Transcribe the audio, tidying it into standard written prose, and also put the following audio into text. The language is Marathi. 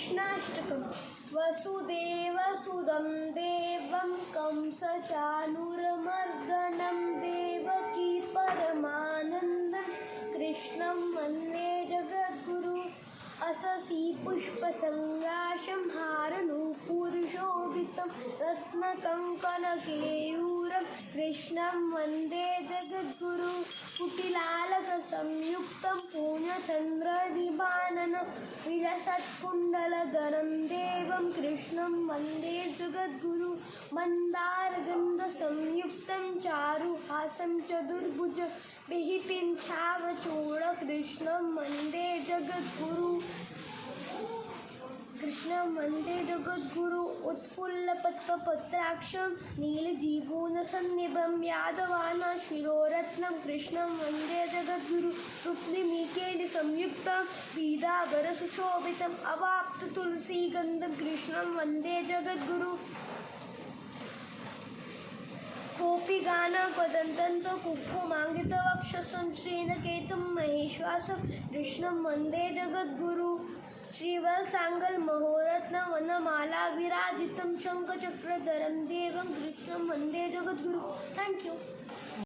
कृष्णाष्टकम् वसुदेवसुतं देवं कंसचाणूरमर्दनं देवकी परमानन्दं कृष्णं वन्दे जगद्गुरु अससी पुष्पसङ्गाशं हारनूपुरशोभितं रत्नकङ्कणकेयूरं कृष्णं वन्दे जगद्गुरु कुटिलालकसंयुक्तं पूर्णचन्द्रनिभाननं विलसत्कुण्डलधरं देवं कृष्णं वन्दे जगद्गुरु मन्दारगन्धसंयुक्तं चारुहासं चतुर्भुज बिहिपिञ्छावचूर्ण कृष्णं वन्दे जगद्गुरु कृष्णं वन्दे जगद्गुरु उत्फुल्लपद्मपत्राक्षं नीलजीवनसन्निभं यादवानां शिरोरत्नं कृष्णं वन्दे जगद्गुरु रुक्मिणीकेलिसंयुक्तं पीताम्बरसुशोभितम् अवाप्ततुलसीगन्धं कृष्णं वन्दे जगद्गुरु गोपीगानां वदन्तं कुङ्कुमाङ्कितवक्षसं श्रीनकेतं महेश्वासं कृष्णं वन्दे जगद्गुरु श्रीवत्साङ्गलमहोरत्नं वनमाला विराजितं शङ्खचक्रधरं देवं कृष्णं वन्दे जगद्गुरु. थँक्यू.